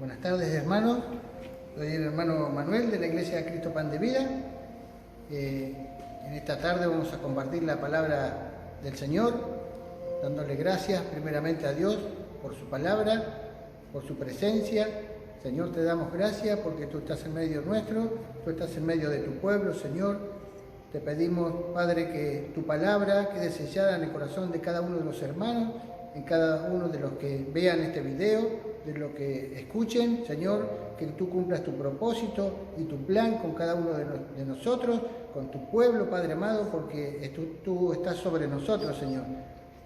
Buenas tardes, hermanos. Soy el hermano Manuel de la Iglesia de Cristo Pan de Vida. En esta tarde vamos a compartir la palabra del Señor, dándole gracias primeramente a Dios por su palabra, por su presencia. Señor, te damos gracias porque tú estás en medio nuestro, tú estás en medio de tu pueblo, Señor. Te pedimos, Padre, que tu palabra quede sellada en el corazón de cada uno de los hermanos, en cada uno de los que vean este video, de los que escuchen, Señor, que tú cumplas tu propósito y tu plan con cada uno de nosotros, con tu pueblo, Padre amado, porque tú estás sobre nosotros, Señor.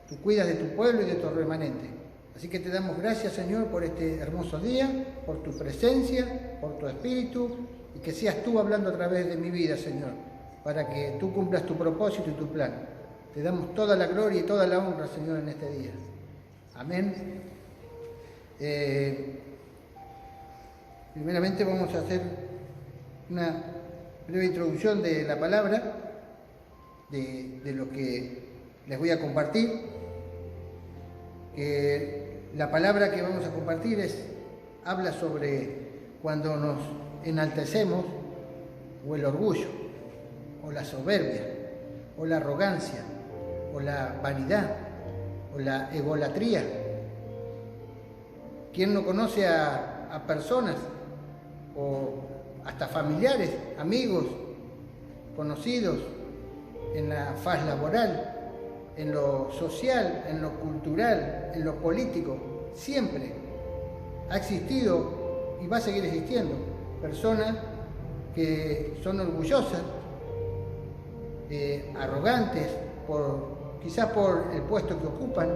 Tú cuidas de tu pueblo y de tu remanente. Así que te damos gracias, Señor, por este hermoso día, por tu presencia, por tu espíritu, y que seas tú hablando a través de mi vida, Señor, para que tú cumplas tu propósito y tu plan. Te damos toda la gloria y toda la honra, Señor, en este día. Amén. Primeramente vamos a hacer una breve introducción de la palabra, de lo que les voy a compartir. La palabra que vamos a compartir habla sobre cuando nos enaltecemos, o el orgullo, o la soberbia, o la arrogancia, o la vanidad, o la egolatría. ¿Quién no conoce a personas o hasta familiares, amigos, conocidos en la faz laboral, en lo social, en lo cultural, en lo político? Siempre ha existido y va a seguir existiendo personas que son orgullosas, arrogantes, quizás por el puesto que ocupan,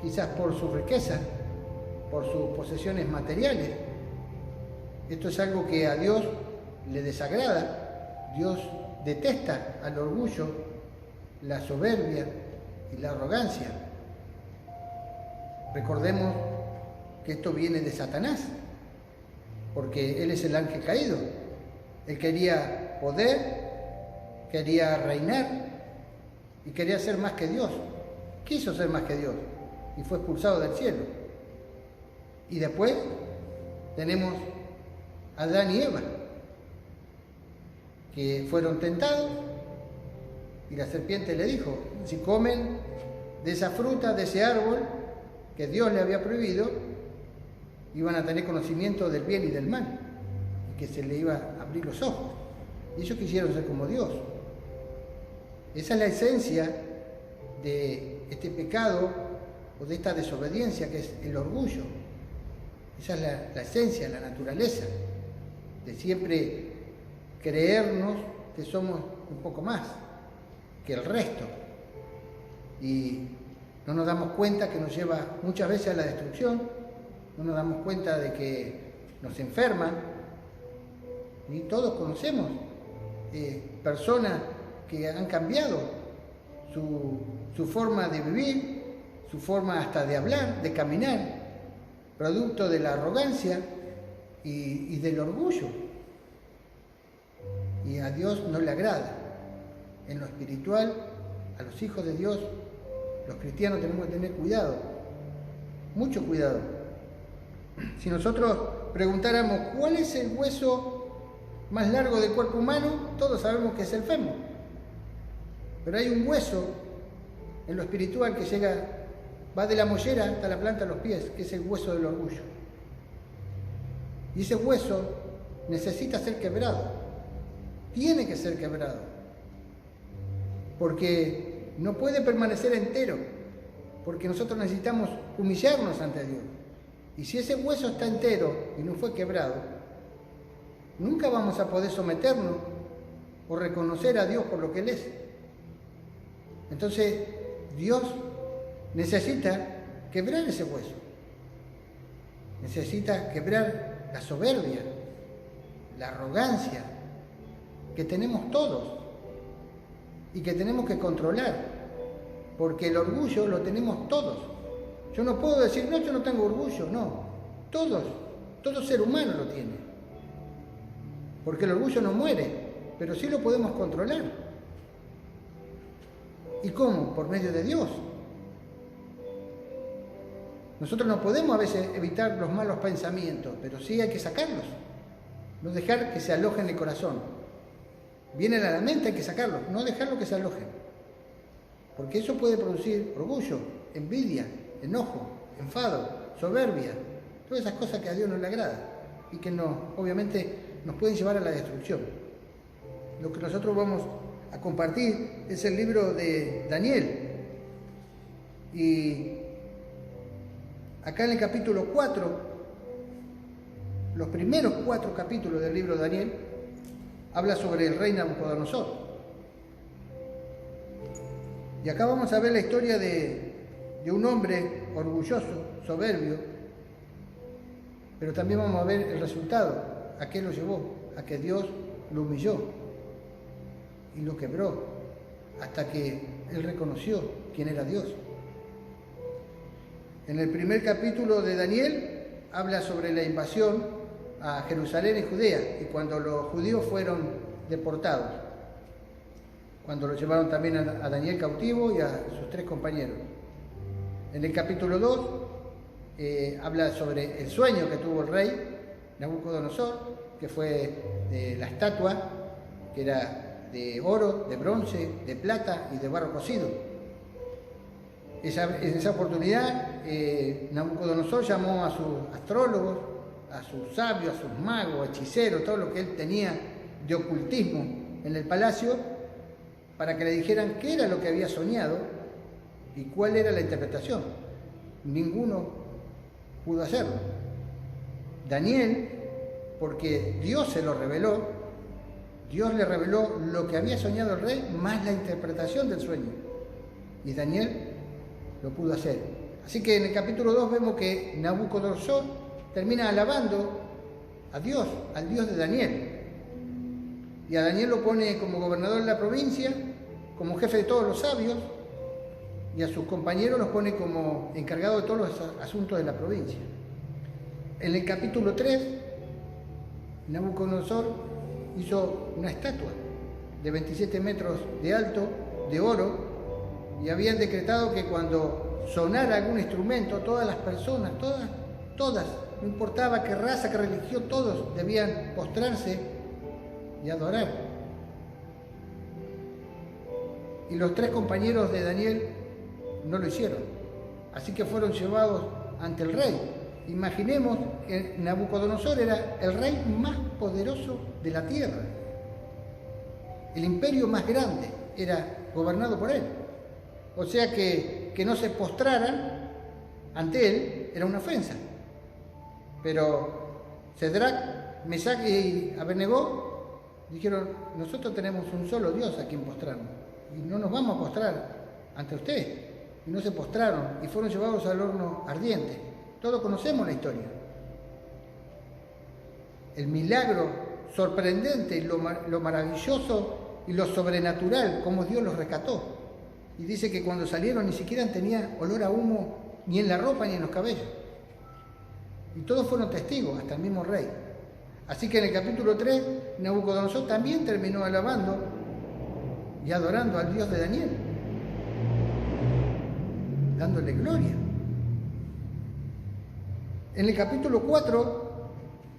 quizás por su riqueza, por sus posesiones materiales. Esto es algo que a Dios le desagrada. Dios detesta al orgullo, la soberbia y la arrogancia. Recordemos que esto viene de Satanás, porque él es el ángel caído. Él quería poder, quería reinar y quería ser más que Dios. Quiso ser más que Dios y fue expulsado del cielo. Y después tenemos a Adán y Eva, que fueron tentados y la serpiente le dijo: si comen de esa fruta, de ese árbol que Dios le había prohibido, iban a tener conocimiento del bien y del mal, y que se le iba a abrir los ojos. Y ellos quisieron ser como Dios. Esa es la esencia de este pecado o de esta desobediencia, que es el orgullo. Esa es la esencia, la naturaleza, de siempre creernos que somos un poco más que el resto. Y no nos damos cuenta que nos lleva muchas veces a la destrucción, no nos damos cuenta de que nos enferman. Y todos conocemos personas que han cambiado su forma de vivir, su forma hasta de hablar, de caminar, producto de la arrogancia y del orgullo. Y a Dios no le agrada. En lo espiritual, a los hijos de Dios, los cristianos tenemos que tener cuidado, mucho cuidado. Si nosotros preguntáramos cuál es el hueso más largo del cuerpo humano, todos sabemos que es el fémur. Pero hay un hueso en lo espiritual que va de la mollera hasta la planta de los pies, que es el hueso del orgullo. Y ese hueso necesita ser quebrado, tiene que ser quebrado, porque no puede permanecer entero, porque nosotros necesitamos humillarnos ante Dios. Y si ese hueso está entero y no fue quebrado, nunca vamos a poder someternos o reconocer a Dios por lo que Él es. Entonces, Dios necesita quebrar ese hueso, necesita quebrar la soberbia, la arrogancia que tenemos todos y que tenemos que controlar, porque el orgullo lo tenemos todos. Yo no puedo decir, no, yo no tengo orgullo, no, todo ser humano lo tiene, porque el orgullo no muere, pero sí lo podemos controlar. ¿Y cómo? Por medio de Dios. Nosotros no podemos a veces evitar los malos pensamientos, pero sí hay que sacarlos. No dejar que se alojen en el corazón. Vienen a la mente, hay que sacarlos, no dejarlo que se alojen. Porque eso puede producir orgullo, envidia, enojo, enfado, soberbia, todas esas cosas que a Dios no le agrada y que obviamente nos pueden llevar a la destrucción. Lo que nosotros vamos a compartir es el libro de Daniel. Y acá en el capítulo 4, los primeros 4 capítulos del libro de Daniel, habla sobre el rey Nabucodonosor. Y acá vamos a ver la historia de un hombre orgulloso, soberbio, pero también vamos a ver el resultado, a qué lo llevó, a que Dios lo humilló y lo quebró, hasta que él reconoció quién era Dios. En el primer capítulo de Daniel habla sobre la invasión a Jerusalén y Judea, y cuando los judíos fueron deportados, cuando lo llevaron también a Daniel cautivo y a sus 3 compañeros. En el capítulo 2 habla sobre el sueño que tuvo el rey Nabucodonosor, que fue de la estatua, que era de oro, de bronce, de plata y de barro cocido. En esa oportunidad, Nabucodonosor llamó a sus astrólogos, a sus sabios, a sus magos, hechiceros, todo lo que él tenía de ocultismo en el palacio, para que le dijeran qué era lo que había soñado y cuál era la interpretación. Ninguno pudo hacerlo. Daniel, porque Dios se lo reveló, Dios le reveló lo que había soñado el rey, más la interpretación del sueño. Y Daniel lo pudo hacer. Así que en el capítulo 2 vemos que Nabucodonosor termina alabando a Dios, al Dios de Daniel. Y a Daniel lo pone como gobernador de la provincia, como jefe de todos los sabios, y a sus compañeros los pone como encargado de todos los asuntos de la provincia. En el capítulo 3, Nabucodonosor hizo una estatua de 27 metros de alto, de oro, y habían decretado que cuando sonara algún instrumento, todas las personas, todas, no importaba qué raza, qué religión, todos debían postrarse y adorar. Y los 3 compañeros de Daniel no lo hicieron, así que fueron llevados ante el rey. Imaginemos que Nabucodonosor era el rey más poderoso de la tierra. El imperio más grande era gobernado por él. O sea que no se postraran ante él era una ofensa. Pero Cedrac, Mesac y Abednego dijeron: nosotros tenemos un solo Dios a quien postrarnos y no nos vamos a postrar ante usted. Y no se postraron y fueron llevados al horno ardiente. Todos conocemos la historia. El milagro sorprendente, lo maravilloso y lo sobrenatural, como Dios los rescató. Y dice que cuando salieron ni siquiera tenía olor a humo ni en la ropa ni en los cabellos. Y todos fueron testigos, hasta el mismo rey. Así que en el capítulo 3, Nabucodonosor también terminó alabando y adorando al Dios de Daniel, dándole gloria. En el capítulo 4,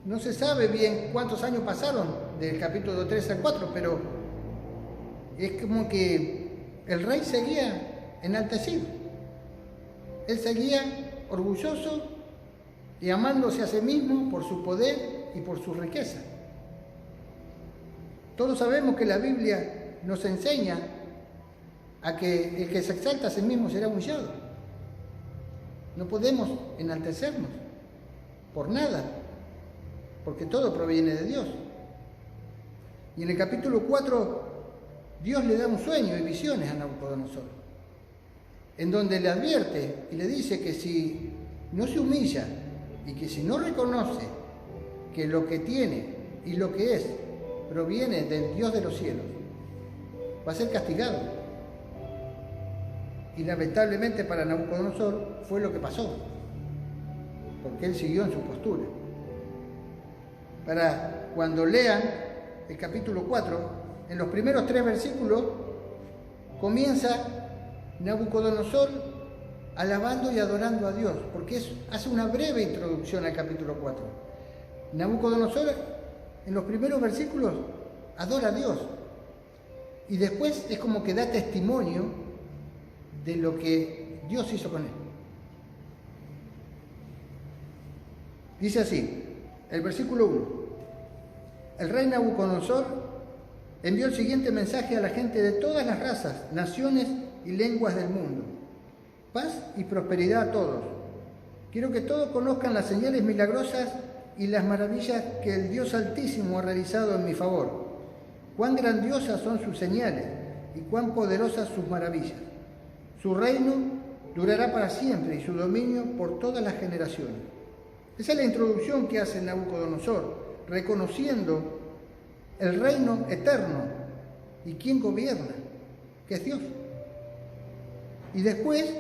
no se sabe bien cuántos años pasaron del capítulo 3 al 4, pero es como que el rey seguía enaltecido. Él seguía orgulloso y amándose a sí mismo por su poder y por su riqueza. Todos sabemos que la Biblia nos enseña a que el que se exalta a sí mismo será humillado. No podemos enaltecernos por nada, porque todo proviene de Dios. Y en el capítulo 4, Dios le da un sueño y visiones a Nabucodonosor, en donde le advierte y le dice que si no se humilla y que si no reconoce que lo que tiene y lo que es proviene del Dios de los cielos, va a ser castigado. Y lamentablemente para Nabucodonosor fue lo que pasó, porque él siguió en su postura. Para cuando lean el capítulo 4, en los primeros 3 versículos comienza Nabucodonosor alabando y adorando a Dios, porque hace una breve introducción al capítulo 4. Nabucodonosor, en los primeros versículos, adora a Dios, y después es como que da testimonio de lo que Dios hizo con él. Dice así, el versículo 1. El rey Nabucodonosor envió el siguiente mensaje a la gente de todas las razas, naciones y lenguas del mundo. Paz y prosperidad a todos. Quiero que todos conozcan las señales milagrosas y las maravillas que el Dios Altísimo ha realizado en mi favor. Cuán grandiosas son sus señales y cuán poderosas sus maravillas. Su reino durará para siempre y su dominio por todas las generaciones. Esa es la introducción que hace Nabucodonosor, reconociendo el reino eterno y quién gobierna, que es Dios. Y después,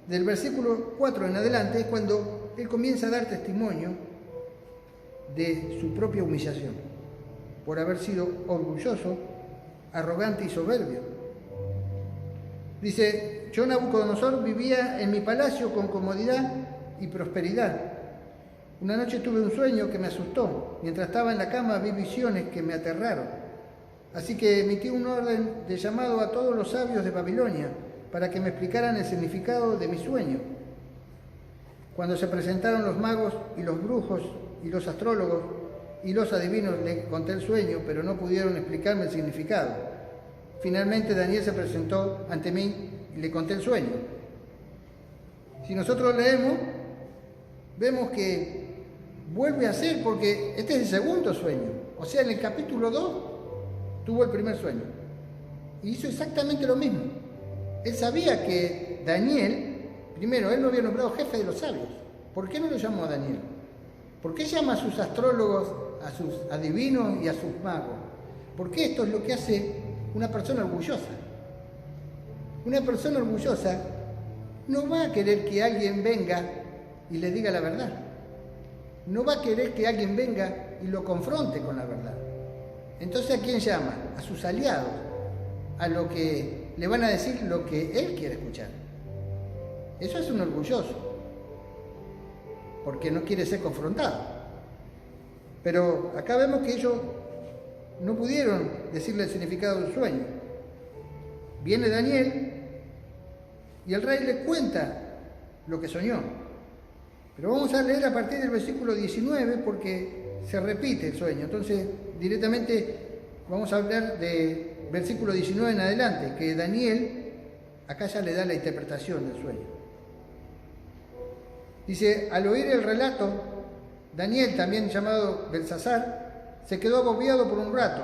del versículo 4 en adelante, es cuando él comienza a dar testimonio de su propia humillación, por haber sido orgulloso, arrogante y soberbio. Dice, yo Nabucodonosor vivía en mi palacio con comodidad y prosperidad. Una noche tuve un sueño que me asustó. Mientras estaba en la cama vi visiones que me aterraron. Así que emití un orden de llamado a todos los sabios de Babilonia para que me explicaran el significado de mi sueño. Cuando se presentaron los magos y los brujos y los astrólogos y los adivinos, les conté el sueño, pero no pudieron explicarme el significado. Finalmente Daniel se presentó ante mí y le conté el sueño. Si nosotros leemos, vemos que vuelve a ser, porque este es el segundo sueño. O sea, en el capítulo 2 tuvo el primer sueño. Y hizo exactamente lo mismo. Él sabía que Daniel, primero, él lo había nombrado jefe de los sabios. ¿Por qué no lo llamó a Daniel? ¿Por qué llama a sus astrólogos, a sus adivinos y a sus magos? Porque esto es lo que hace una persona orgullosa. Una persona orgullosa no va a querer que alguien venga y le diga la verdad. No va a querer que alguien venga y lo confronte con la verdad. Entonces, ¿a quién llama? A sus aliados, a lo que le van a decir lo que él quiere escuchar. Eso es un orgulloso, porque no quiere ser confrontado. Pero acá vemos que ellos no pudieron decirle el significado del sueño. Viene Daniel y el rey le cuenta lo que soñó. Pero vamos a leer a partir del versículo 19 porque se repite el sueño. Entonces, directamente vamos a hablar de versículo 19 en adelante, que Daniel acá ya le da la interpretación del sueño. Dice, al oír el relato, Daniel, también llamado Belsasar, se quedó agobiado por un rato.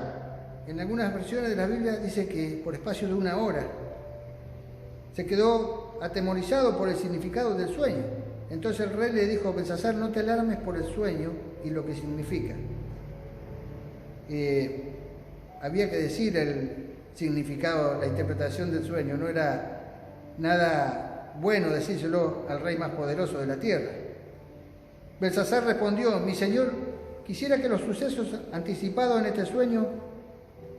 En algunas versiones de la Biblia dice que por espacio de 1 hora. Se quedó atemorizado por el significado del sueño. Entonces el rey le dijo a Belsasar, no te alarmes por el sueño y lo que significa. Había que decir el significado, la interpretación del sueño. No era nada bueno decírselo al rey más poderoso de la tierra. Belsasar respondió, mi señor, quisiera que los sucesos anticipados en este sueño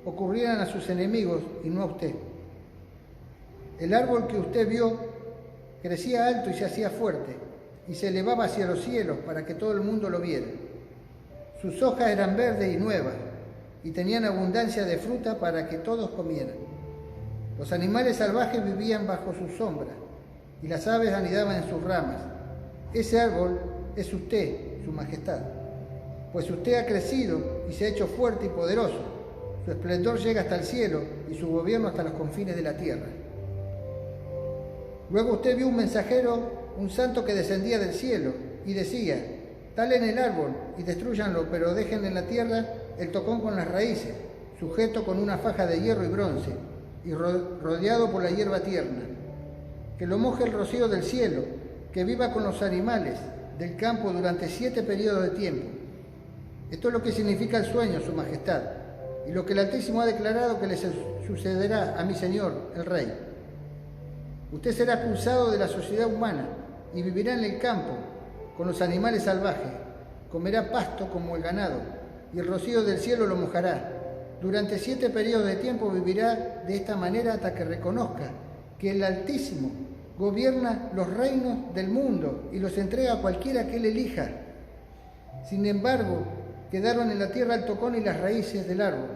ocurrieran a sus enemigos y no a usted. El árbol que usted vio crecía alto y se hacía fuerte, y se elevaba hacia los cielos para que todo el mundo lo viera. Sus hojas eran verdes y nuevas, y tenían abundancia de fruta para que todos comieran. Los animales salvajes vivían bajo su sombra, y las aves anidaban en sus ramas. Ese árbol es usted, su majestad, pues usted ha crecido y se ha hecho fuerte y poderoso. Su esplendor llega hasta el cielo y su gobierno hasta los confines de la tierra. Luego usted vio un mensajero, un santo que descendía del cielo y decía, talen el árbol y destrúyanlo, pero dejen en la tierra el tocón con las raíces, sujeto con una faja de hierro y bronce, y rodeado por la hierba tierna. Que lo moje el rocío del cielo, que viva con los animales del campo durante 7 periodos de tiempo. Esto es lo que significa el sueño, su majestad, y lo que el Altísimo ha declarado que le sucederá a mi señor, el rey. Usted será expulsado de la sociedad humana y vivirá en el campo con los animales salvajes. Comerá pasto como el ganado y el rocío del cielo lo mojará. Durante 7 periodos de tiempo vivirá de esta manera hasta que reconozca que el Altísimo gobierna los reinos del mundo y los entrega a cualquiera que él elija. Sin embargo, quedaron en la tierra el tocón y las raíces del árbol.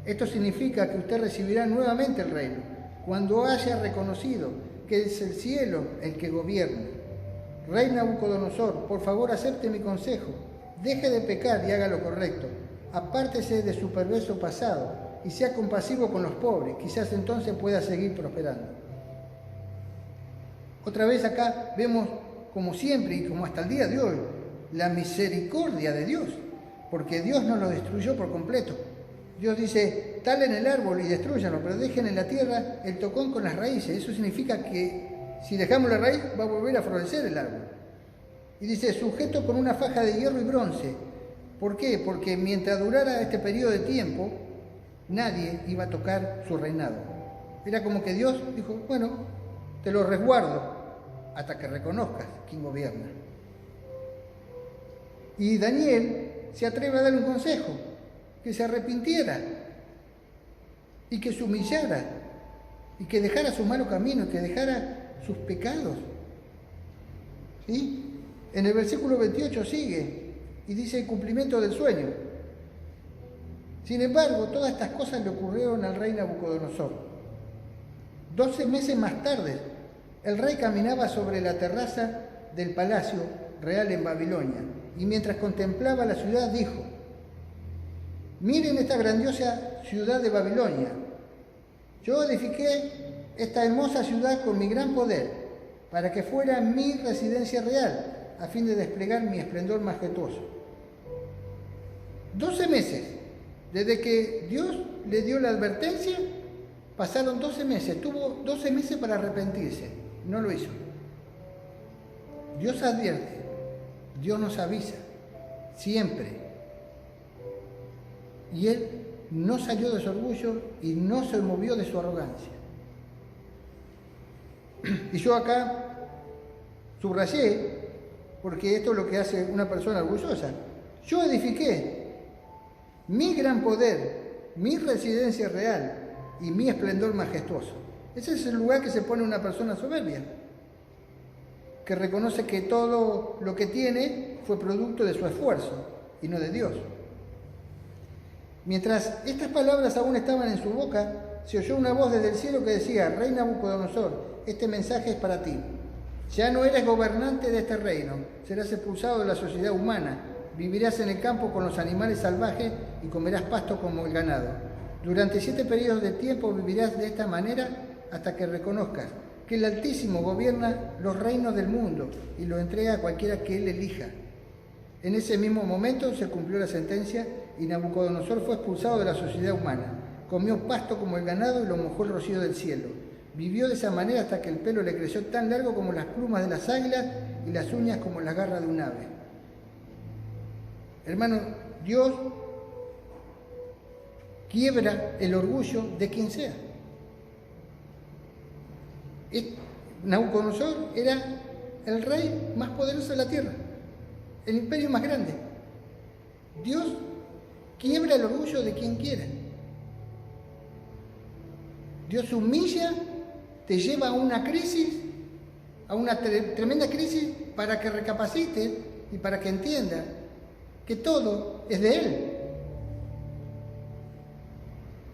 Esto significa que usted recibirá nuevamente el reino, cuando haya reconocido que es el cielo el que gobierna. Rey Nabucodonosor, por favor acepte mi consejo. Deje de pecar y haga lo correcto. Apártese de su perverso pasado y sea compasivo con los pobres. Quizás entonces pueda seguir prosperando. Otra vez acá vemos, como siempre y como hasta el día de hoy, la misericordia de Dios, porque Dios no lo destruyó por completo. Dios dice, talen el árbol y destruyanlo, pero dejen en la tierra el tocón con las raíces. Eso significa que si dejamos la raíz va a volver a florecer el árbol. Y dice, sujeto con una faja de hierro y bronce. ¿Por qué? Porque mientras durara este periodo de tiempo, nadie iba a tocar su reinado. Era como que Dios dijo, bueno, te lo resguardo hasta que reconozcas quién gobierna. Y Daniel se atreve a darle un consejo, que se arrepintiera y que se humillara y que dejara sus malos caminos, que dejara sus pecados. ¿Sí? En el versículo 28 sigue y dice el cumplimiento del sueño. Sin embargo, todas estas cosas le ocurrieron al rey Nabucodonosor. 12 meses más tarde, el rey caminaba sobre la terraza del palacio real en Babilonia y mientras contemplaba la ciudad dijo, miren esta grandiosa ciudad de Babilonia. Yo edifiqué esta hermosa ciudad con mi gran poder para que fuera mi residencia real a fin de desplegar mi esplendor majestuoso. 12 meses, desde que Dios le dio la advertencia, pasaron 12 meses, tuvo 12 meses para arrepentirse, no lo hizo. Dios advierte, Dios nos avisa, siempre. Y él no salió de su orgullo y no se movió de su arrogancia. Y yo acá subrayé, porque esto es lo que hace una persona orgullosa. Yo edifiqué mi gran poder, mi residencia real y mi esplendor majestuoso. Ese es el lugar que se pone una persona soberbia, que reconoce que todo lo que tiene fue producto de su esfuerzo y no de Dios. Mientras estas palabras aún estaban en su boca, se oyó una voz desde el cielo que decía, Rey Nabucodonosor, este mensaje es para ti. Ya no eres gobernante de este reino, serás expulsado de la sociedad humana, vivirás en el campo con los animales salvajes y comerás pasto como el ganado. Durante 7 periodos de tiempo vivirás de esta manera hasta que reconozcas que el Altísimo gobierna los reinos del mundo y lo entrega a cualquiera que él elija. En ese mismo momento se cumplió la sentencia y Nabucodonosor fue expulsado de la sociedad humana. Comió pasto como el ganado y lo mojó el rocío del cielo. Vivió de esa manera hasta que el pelo le creció tan largo como las plumas de las águilas y las uñas como las garras de un ave. Hermano, Dios quiebra el orgullo de quien sea. Nabucodonosor era el rey más poderoso de la tierra, el imperio más grande. Dios quiebra el orgullo de quien quiera. Dios humilla, te lleva a una crisis, a una tremenda crisis, para que recapacite y para que entienda que todo es de Él.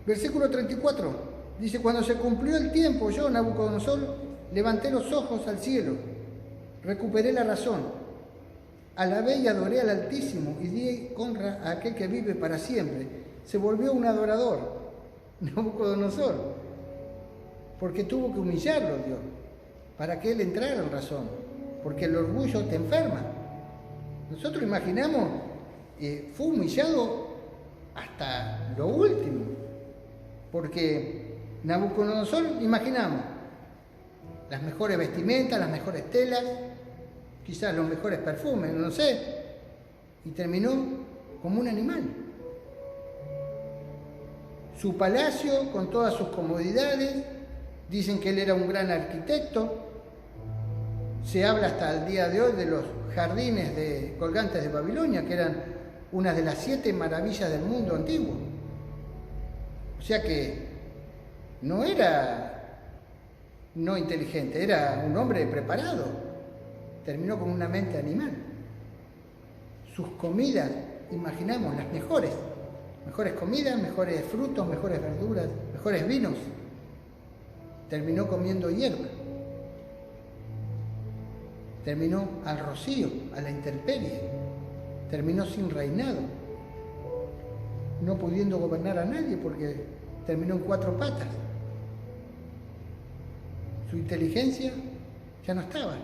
Versículo 34 dice, cuando se cumplió el tiempo, yo, Nabucodonosor, levanté los ojos al cielo, recuperé la razón, alabé y adoré al Altísimo y di honra a aquel que vive para siempre. Se volvió un adorador, Nabucodonosor, porque tuvo que humillarlo Dios, para que él entrara en razón, porque el orgullo te enferma. Nosotros imaginamos, fue humillado hasta lo último, porque Nabucodonosor, imaginamos, las mejores vestimentas, las mejores telas, quizás los mejores perfumes, no sé, y terminó como un animal. Su palacio con todas sus comodidades, dicen que él era un gran arquitecto, se habla hasta el día de hoy de los jardines colgantes de Babilonia, que eran una de las 7 maravillas del mundo antiguo. O sea que no era no inteligente, era un hombre preparado. Terminó con una mente animal. Sus comidas, imaginamos, las mejores comidas, mejores frutos, mejores verduras, mejores vinos. Terminó comiendo hierba. Terminó al rocío, a la intemperie. Terminó sin reinado, no pudiendo gobernar a nadie porque terminó en 4 patas. Su inteligencia ya no estaba,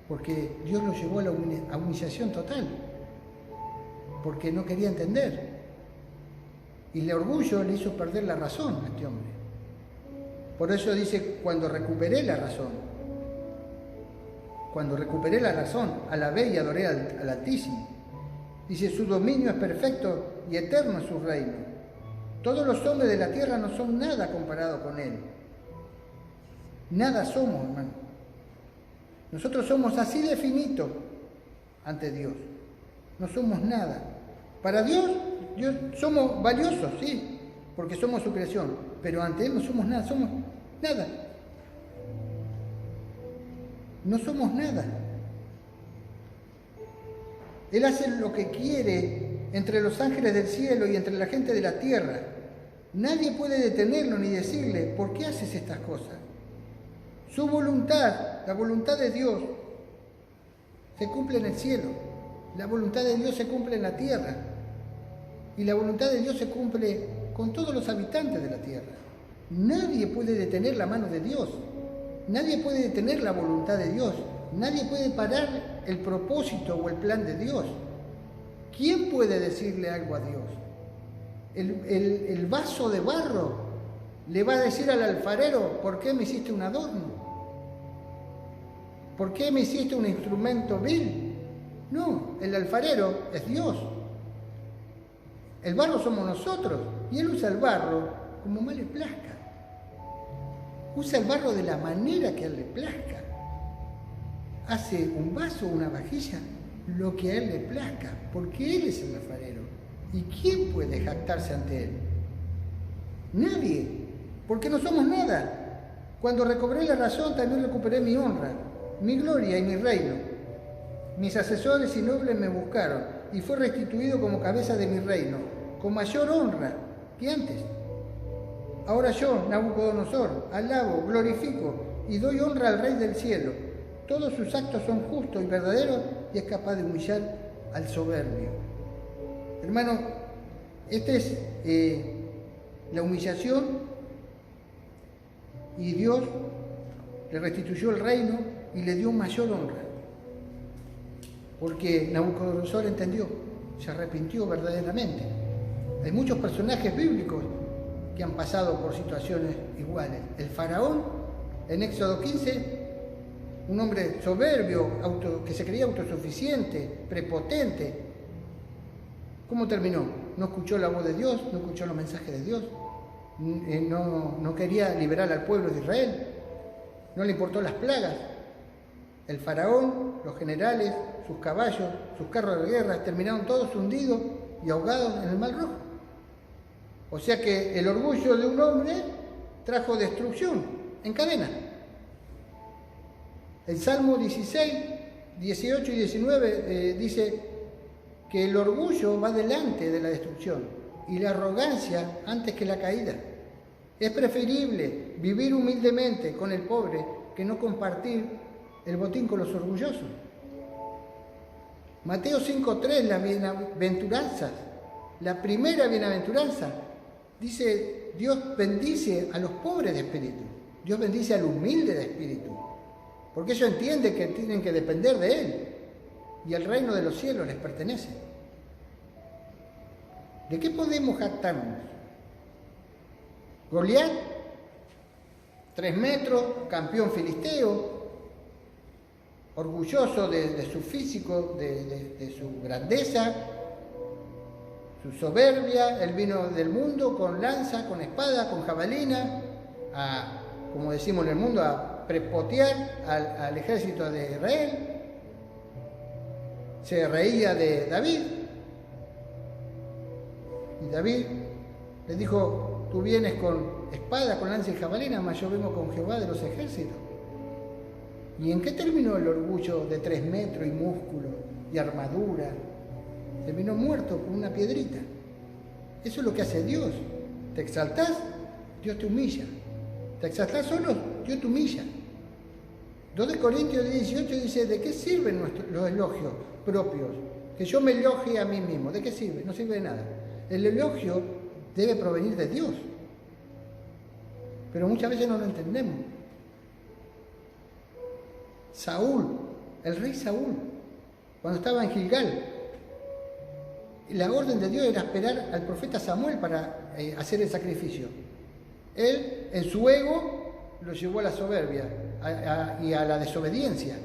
porque Dios lo llevó a la humillación total, porque no quería entender. Y el orgullo le hizo perder la razón a este hombre. Por eso dice, cuando recuperé la razón, alabé y adoré al Altísimo. Dice, su dominio es perfecto y eterno es su reino. Todos los hombres de la tierra no son nada comparado con Él. Nada somos, hermano. Nosotros somos así de finito ante Dios. No somos nada. Para Dios somos valiosos, sí, porque somos su creación. Pero ante Él no somos nada, somos nada. No somos nada. Él hace lo que quiere entre los ángeles del cielo y entre la gente de la tierra. Nadie puede detenerlo ni decirle, ¿por qué haces estas cosas? Su voluntad, la voluntad de Dios, se cumple en el cielo. La voluntad de Dios se cumple en la tierra. Y la voluntad de Dios se cumple con todos los habitantes de la tierra. Nadie puede detener la mano de Dios. Nadie puede detener la voluntad de Dios. Nadie puede parar el propósito o el plan de Dios. ¿Quién puede decirle algo a Dios? El vaso de barro le va a decir al alfarero, ¿por qué me hiciste un adorno? ¿Por qué me hiciste un instrumento vil? No, el alfarero es Dios. El barro somos nosotros y Él usa el barro como más le plazca. Usa el barro de la manera que a Él le plazca. Hace un vaso, una vajilla, lo que a Él le plazca, porque Él es el alfarero. ¿Y quién puede jactarse ante Él? Nadie, porque no somos nada. Cuando recobré la razón, también recuperé mi honra, mi gloria y mi reino. Mis asesores y nobles me buscaron, y fue restituido como cabeza de mi reino, con mayor honra que antes. Ahora yo, Nabucodonosor, alabo, glorifico y doy honra al Rey del cielo. Todos sus actos son justos y verdaderos y es capaz de humillar al soberbio. Hermano, esta es la humillación y Dios le restituyó el reino y le dio mayor honra. Porque Nabucodonosor entendió, se arrepintió verdaderamente. Hay muchos personajes bíblicos que han pasado por situaciones iguales. El faraón, en Éxodo 15, un hombre soberbio, que se creía autosuficiente, prepotente. ¿Cómo terminó? No escuchó la voz de Dios, no escuchó los mensajes de Dios, no quería liberar al pueblo de Israel, no le importó las plagas. El faraón, los generales, sus caballos, sus carros de guerra, terminaron todos hundidos y ahogados en el Mar Rojo. O sea que el orgullo de un hombre trajo destrucción en cadena. El Salmo 16, 18 y 19 dice que el orgullo va delante de la destrucción y la arrogancia antes que la caída. Es preferible vivir humildemente con el pobre que no compartir el botín con los orgullosos. Mateo 5.3, las bienaventuranzas, la primera bienaventuranza, dice, Dios bendice a los pobres de espíritu, Dios bendice al humilde de espíritu, porque ellos entienden que tienen que depender de Él y el reino de los cielos les pertenece. ¿De qué podemos jactarnos? Goliat, 3 metros, campeón filisteo, orgulloso de su físico, de su grandeza, su soberbia. Él vino del mundo con lanza, con espada, con jabalina, como decimos en el mundo, a prepotear al ejército de Israel. Se reía de David. Y David le dijo, tú vienes con espada, con lanza y jabalina, mas yo vengo con Jehová de los ejércitos. ¿Y en qué terminó el orgullo de 3 metros y músculo y armadura? Terminó muerto con una piedrita. Eso es lo que hace Dios. Te exaltás, Dios te humilla. Te exaltás solo, Dios te humilla. 2 de Corintios 18 dice, ¿de qué sirven los elogios propios? Que yo me elogie a mí mismo. ¿De qué sirve? No sirve de nada. El elogio debe provenir de Dios. Pero muchas veces no lo entendemos. Saúl, el rey Saúl, cuando estaba en Gilgal, la orden de Dios era esperar al profeta Samuel para hacer el sacrificio. Él, en su ego, lo llevó a la soberbia y a la desobediencia,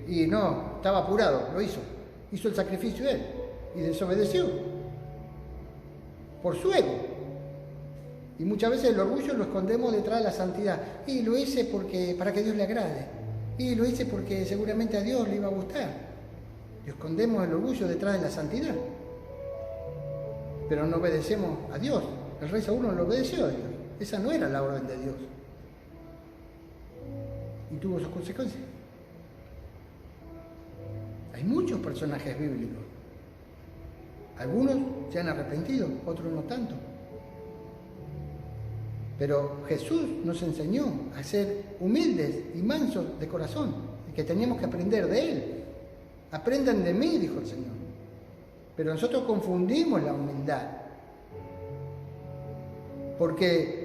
y no, estaba apurado, lo hizo el sacrificio él, y desobedeció, por su ego. Y muchas veces el orgullo lo escondemos detrás de la santidad, y lo hice para que Dios le agrade, y lo hice porque seguramente a Dios le iba a gustar. Y escondemos el orgullo detrás de la santidad, pero no obedecemos a Dios. El rey Saúl no lo obedeció a Dios. Esa no era la orden de Dios. Y tuvo sus consecuencias. Hay muchos personajes bíblicos. Algunos se han arrepentido, otros no tanto. Pero Jesús nos enseñó a ser humildes y mansos de corazón, y que teníamos que aprender de Él. Aprendan de mí, dijo el Señor. Pero nosotros confundimos la humildad. Porque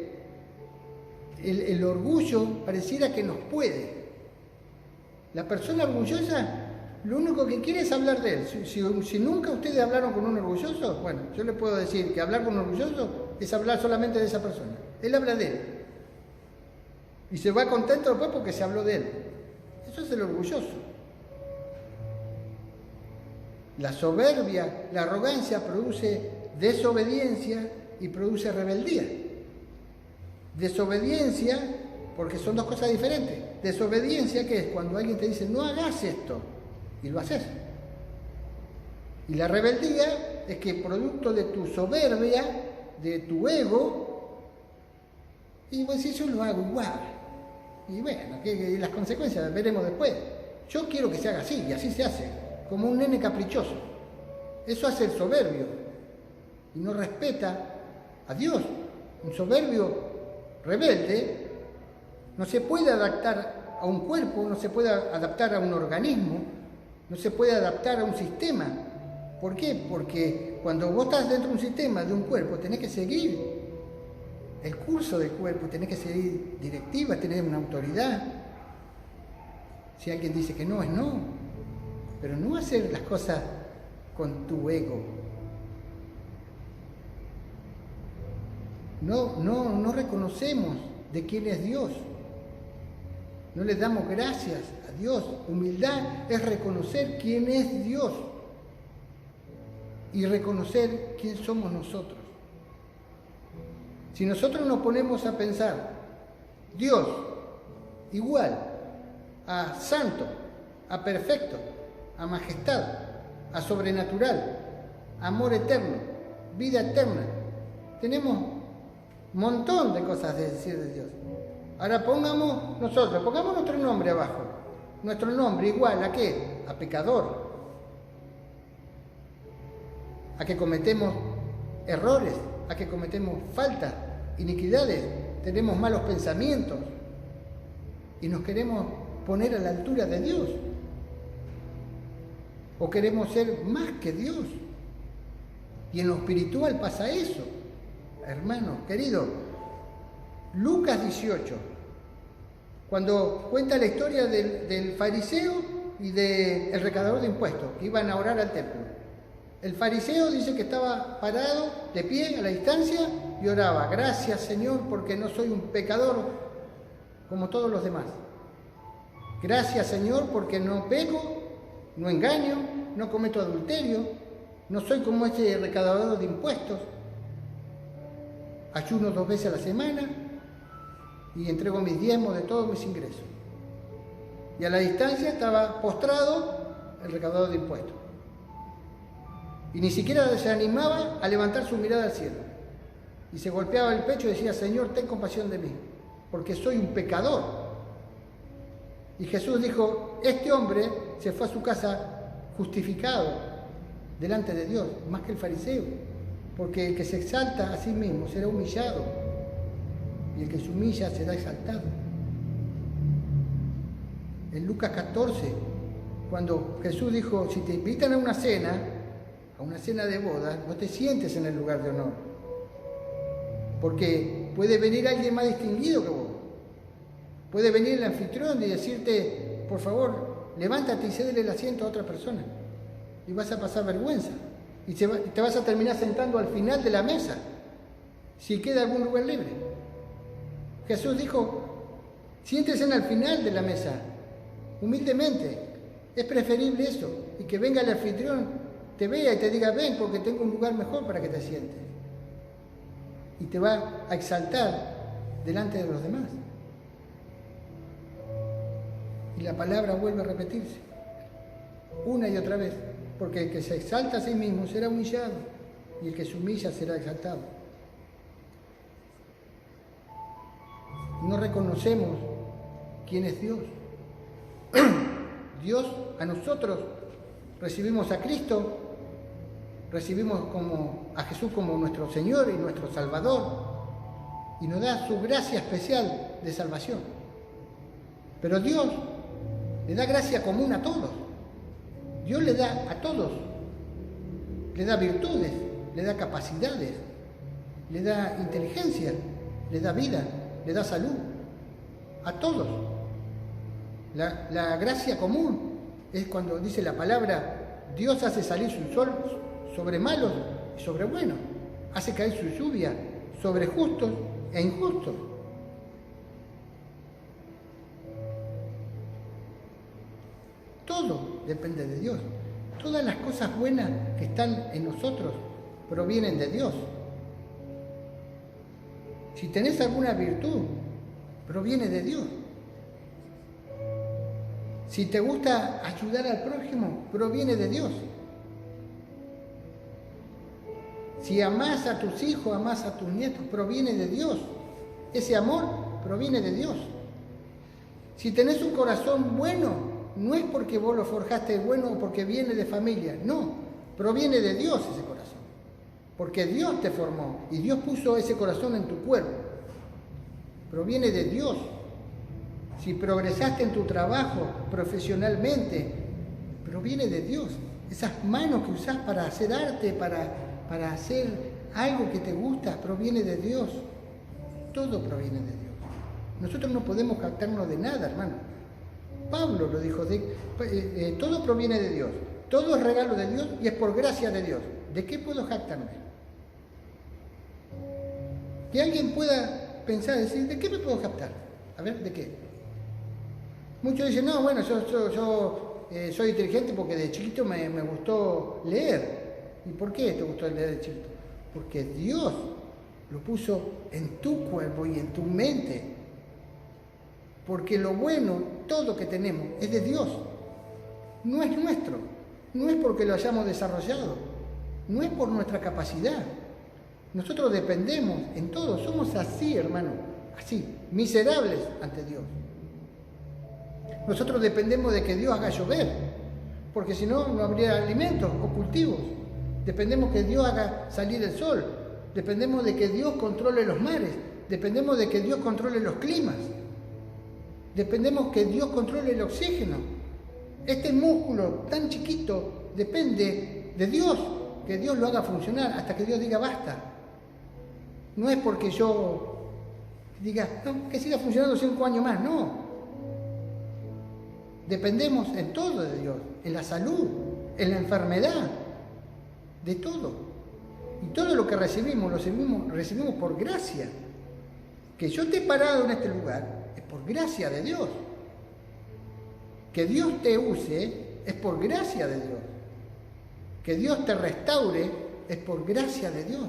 el orgullo pareciera que nos puede. La persona orgullosa lo único que quiere es hablar de él. Si nunca ustedes hablaron con un orgulloso, bueno, yo les puedo decir que hablar con un orgulloso es hablar solamente de esa persona. Él habla de él. Y se va contento después porque se habló de él. Eso es el orgulloso. La soberbia, la arrogancia produce desobediencia y produce rebeldía. Desobediencia, porque son dos cosas diferentes. Desobediencia, que es cuando alguien te dice, no hagas esto, y lo haces. Y la rebeldía es que producto de tu soberbia, de tu ego, y vos decís, yo lo hago igual. Y bueno, y las consecuencias las veremos después. Yo quiero que se haga así, y así se hace, como un nene caprichoso. Eso hace el soberbio, y no respeta a Dios. Un soberbio rebelde no se puede adaptar a un cuerpo, no se puede adaptar a un organismo, no se puede adaptar a un sistema. ¿Por qué? Porque cuando vos estás dentro de un sistema, de un cuerpo, tenés que seguir el curso del cuerpo, tenés que seguir directivas, tenés una autoridad. Si alguien dice que no, es no. Pero no hacer las cosas con tu ego. No reconocemos de quién es Dios. No le damos gracias a Dios. Humildad es reconocer quién es Dios y reconocer quién somos nosotros. Si nosotros nos ponemos a pensar, Dios igual a santo, a perfecto, a majestad, a sobrenatural, amor eterno, vida eterna, tenemos un montón de cosas de decir de Dios. Ahora pongamos nuestro nombre abajo. Nuestro nombre igual ¿a qué? A pecador. A que cometemos errores, a que cometemos faltas, iniquidades, tenemos malos pensamientos y nos queremos poner a la altura de Dios. O queremos ser más que Dios. Y en lo espiritual pasa eso. Hermanos, queridos, Lucas 18, cuando cuenta la historia del fariseo y del recaudador de impuestos, que iban a orar al templo. El fariseo dice que estaba parado, de pie, a la distancia, y oraba, gracias Señor, porque no soy un pecador como todos los demás. Gracias Señor, porque no peco, no engaño, no cometo adulterio, no soy como ese recaudador de impuestos. Ayuno 2 veces a la semana y entrego mis diezmos de todos mis ingresos. Y a la distancia estaba postrado el recaudador de impuestos. Y ni siquiera se animaba a levantar su mirada al cielo. y se golpeaba el pecho y decía, Señor, ten compasión de mí, porque soy un pecador. Y Jesús dijo, este hombre se fue a su casa justificado delante de Dios, más que el fariseo, porque el que se exalta a sí mismo será humillado, y el que se humilla será exaltado. En Lucas 14, cuando Jesús dijo, si te invitan a una cena de boda, no te sientes en el lugar de honor, porque puede venir alguien más distinguido que vos. Puede venir el anfitrión y decirte, por favor, levántate y cédele el asiento a otra persona. Y vas a pasar vergüenza. Y te vas a terminar sentando al final de la mesa, si queda algún lugar libre. Jesús dijo, siéntese al final de la mesa, humildemente. Es preferible eso, y que venga el anfitrión, te vea y te diga, ven, porque tengo un lugar mejor para que te sientes. Y te va a exaltar delante de los demás. Y la palabra vuelve a repetirse, una y otra vez, porque el que se exalta a sí mismo será humillado, y el que se humilla será exaltado. No reconocemos quién es Dios. Dios, a nosotros recibimos a Cristo, recibimos a Jesús como nuestro Señor y nuestro Salvador, y nos da su gracia especial de salvación. Pero Dios le da gracia común a todos. Dios le da a todos. Le da virtudes, le da capacidades, le da inteligencia, le da vida, le da salud. A todos. La gracia común es cuando dice la palabra, Dios hace salir su sol sobre malos y sobre buenos. Hace caer su lluvia sobre justos e injustos. Todo depende de Dios. Todas las cosas buenas que están en nosotros provienen de Dios. Si tenés alguna virtud, proviene de Dios. Si te gusta ayudar al prójimo, proviene de Dios. Si amás a tus hijos, amás a tus nietos, proviene de Dios. Ese amor proviene de Dios. Si tenés un corazón bueno, no es porque vos lo forjaste bueno o porque viene de familia, no, proviene de Dios ese corazón. Porque Dios te formó y Dios puso ese corazón en tu cuerpo. Proviene de Dios. Si progresaste en tu trabajo profesionalmente, proviene de Dios. Esas manos que usás para hacer arte, para hacer algo que te gusta, proviene de Dios. Todo proviene de Dios. Nosotros no podemos jactarnos de nada, hermano. Pablo lo dijo, todo proviene de Dios. Todo es regalo de Dios y es por gracia de Dios. ¿De qué puedo jactarme? Que alguien pueda pensar, decir, ¿de qué me puedo jactar? A ver, ¿de qué? Muchos dicen, no, bueno, yo soy inteligente porque de chiquito me gustó leer. ¿Y por qué te gustó leer de chiquito? Porque Dios lo puso en tu cuerpo y en tu mente. Porque lo bueno, todo que tenemos, es de Dios. No es nuestro. No es porque lo hayamos desarrollado. No es por nuestra capacidad. Nosotros dependemos en todo. Somos así, hermano. Así, miserables ante Dios. Nosotros dependemos de que Dios haga llover. Porque si no, no habría alimentos o cultivos. Dependemos que Dios haga salir el sol. Dependemos de que Dios controle los mares. Dependemos de que Dios controle los climas. Dependemos que Dios controle el oxígeno. Este músculo tan chiquito depende de Dios, que Dios lo haga funcionar hasta que Dios diga basta. No es porque yo diga, no, que siga funcionando 5 años más, no. Dependemos en todo de Dios, en la salud, en la enfermedad, de todo. Y todo lo que recibimos, lo recibimos por gracia. Que yo esté parado en este lugar es por gracia de Dios. Que Dios te use es por gracia de Dios. Que Dios te restaure es por gracia de Dios.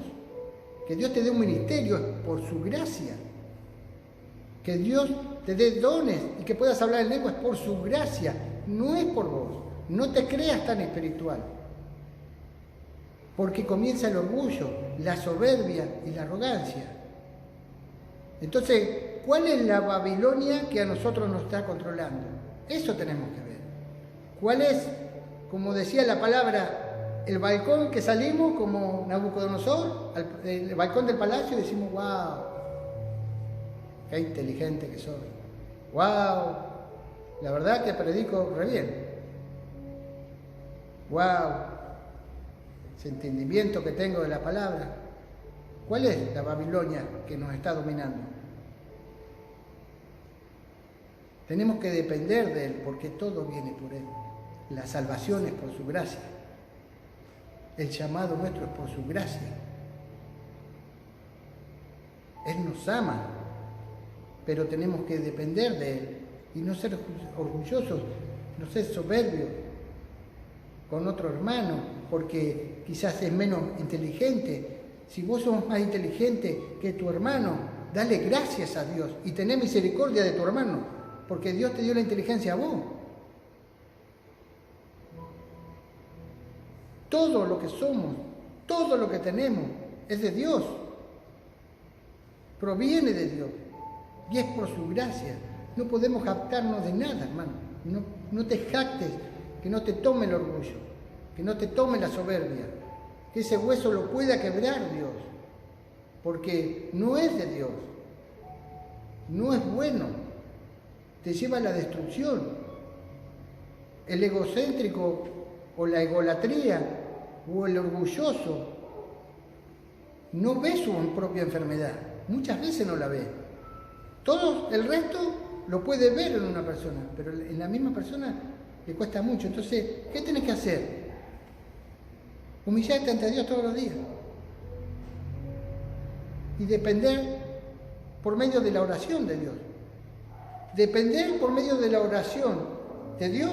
Que Dios te dé un ministerio es por su gracia. Que Dios te dé dones y que puedas hablar en lengua es por su gracia. No es por vos. No te creas tan espiritual. porque comienza el orgullo, la soberbia y la arrogancia. Entonces, ¿cuál es la Babilonia que a nosotros nos está controlando? Eso tenemos que ver. ¿Cuál es, como decía la palabra, el balcón que salimos como Nabucodonosor, el balcón del palacio y decimos, wow, qué inteligente que soy, wow, la verdad que predico re bien, wow, ese entendimiento que tengo de la palabra? ¿Cuál es la Babilonia que nos está dominando? Tenemos que depender de Él, porque todo viene por Él. La salvación es por su gracia. El llamado nuestro es por su gracia. Él nos ama, pero tenemos que depender de Él y no ser orgullosos, no ser soberbios con otro hermano, porque quizás es menos inteligente. Si vos sos más inteligente que tu hermano, dale gracias a Dios y tené misericordia de tu hermano, porque Dios te dio la inteligencia a vos. Todo lo que somos, todo lo que tenemos, es de Dios. Proviene de Dios. Y es por su gracia. No podemos jactarnos de nada, hermano. No te jactes, que no te tome el orgullo, que no te tome la soberbia, que ese hueso lo pueda quebrar Dios, porque no es de Dios, no es bueno, te lleva a la destrucción. El egocéntrico o la egolatría o el orgulloso no ve su propia enfermedad, muchas veces no la ve. Todo el resto lo puede ver en una persona, pero en la misma persona le cuesta mucho. Entonces, ¿qué tenés que hacer? Humillarte ante Dios todos los días y depender por medio de la oración de Dios. Depender por medio de la oración de Dios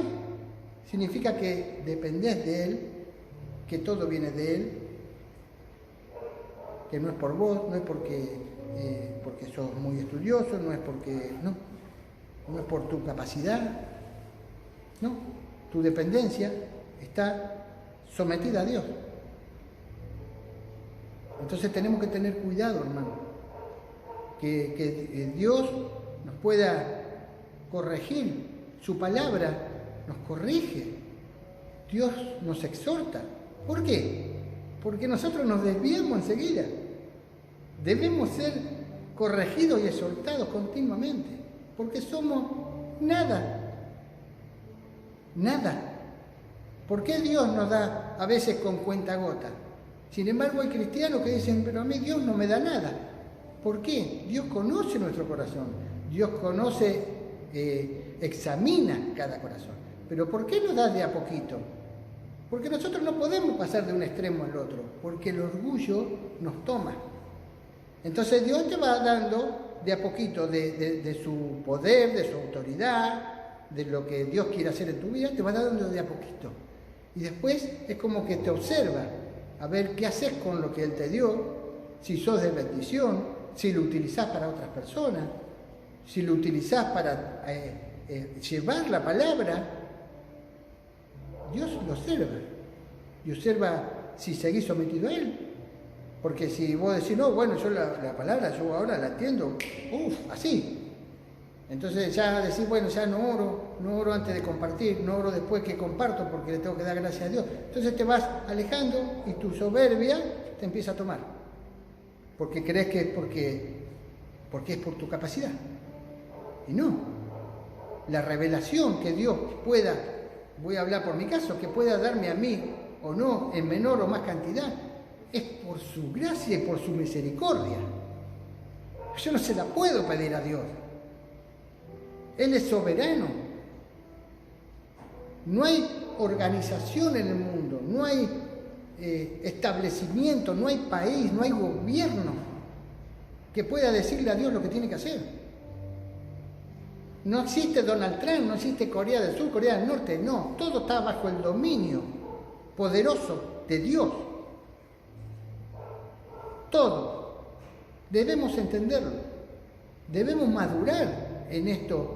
significa que dependés de Él, que todo viene de Él, que no es por vos, no es porque sos muy estudioso, no es porque no es por tu capacidad, no, tu dependencia está sometida a Dios. Entonces tenemos que tener cuidado, hermano, que Dios nos pueda corregir, su palabra nos corrige, Dios nos exhorta. ¿Por qué? Porque nosotros nos desviamos enseguida. Debemos ser corregidos y exhortados continuamente, porque somos nada. ¿Por qué Dios nos da a veces con cuentagotas? Sin embargo, hay cristianos que dicen, pero a mí Dios no me da nada. ¿Por qué? Dios conoce nuestro corazón. Dios conoce, examina cada corazón. Pero ¿por qué nos da de a poquito? Porque nosotros no podemos pasar de un extremo al otro, porque el orgullo nos toma. Entonces Dios te va dando de a poquito de su poder, de su autoridad, de lo que Dios quiere hacer en tu vida, te va dando de a poquito. Y después es como que te observa, a ver qué haces con lo que Él te dio, si sos de bendición, si lo utilizás para otras personas, si lo utilizás para llevar la palabra. Dios lo observa, y observa si seguís sometido a Él. Porque si vos decís, no, bueno, yo la palabra, yo ahora la entiendo, así. Entonces ya decís, bueno, ya no oro antes de compartir, no oro después que comparto porque le tengo que dar gracias a Dios. Entonces te vas alejando y tu soberbia te empieza a tomar. Porque crees que es porque es por tu capacidad. Y no. La revelación que Dios pueda, voy a hablar por mi caso, que pueda darme a mí o no, en menor o más cantidad, es por su gracia y por su misericordia. Yo no se la puedo pedir a Dios. Él es soberano. No hay organización en el mundo, no hay establecimiento, no hay país, no hay gobierno que pueda decirle a Dios lo que tiene que hacer. No existe Donald Trump, no existe Corea del Sur, Corea del Norte, no. Todo está bajo el dominio poderoso de Dios. Todo. Debemos entenderlo. Debemos madurar en esto,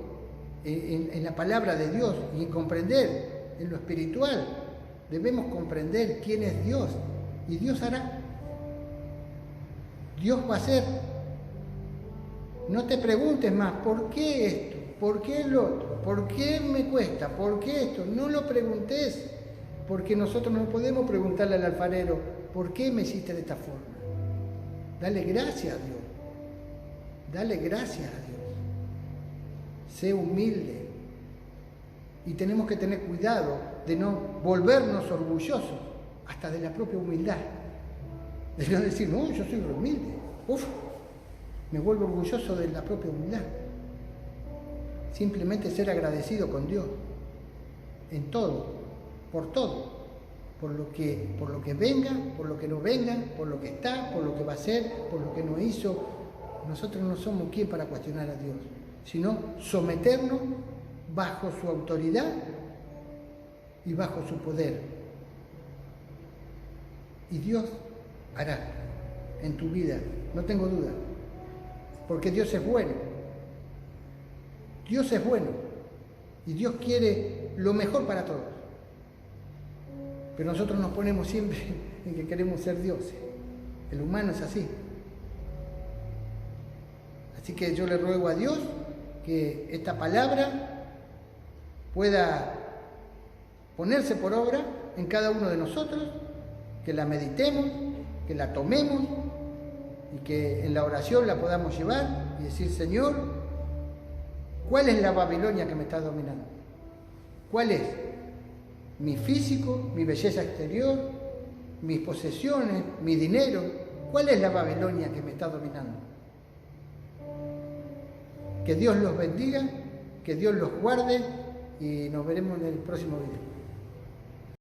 en la palabra de Dios y comprender en lo espiritual. Debemos comprender quién es Dios y Dios hará. Dios va a hacer. No te preguntes más, ¿por qué esto? ¿Por qué el otro? ¿Por qué me cuesta? ¿Por qué esto? No lo preguntes, porque nosotros no podemos preguntarle al alfarero, ¿por qué me hiciste de esta forma? Dale gracias a Dios. Dale gracias a Dios. Sé humilde. Y tenemos que tener cuidado de no volvernos orgullosos, hasta de la propia humildad. De no decir, no, yo soy humilde. Uf, me vuelvo orgulloso de la propia humildad. Simplemente ser agradecido con Dios. En todo, por lo que venga, por lo que no venga, por lo que está, por lo que va a ser, por lo que no hizo. Nosotros no somos quien para cuestionar a Dios, sino someternos bajo su autoridad y bajo su poder. Y Dios hará en tu vida, no tengo duda, porque Dios es bueno. Dios es bueno y Dios quiere lo mejor para todos. Pero nosotros nos ponemos siempre en que queremos ser dioses. El humano es así. Así que yo le ruego a Dios que esta palabra pueda ponerse por obra en cada uno de nosotros, que la meditemos, que la tomemos y que en la oración la podamos llevar y decir, Señor, ¿cuál es la Babilonia que me está dominando? ¿Cuál es? Mi físico, mi belleza exterior, mis posesiones, mi dinero. ¿Cuál es la Babilonia que me está dominando? Que Dios los bendiga, que Dios los guarde y nos veremos en el próximo video.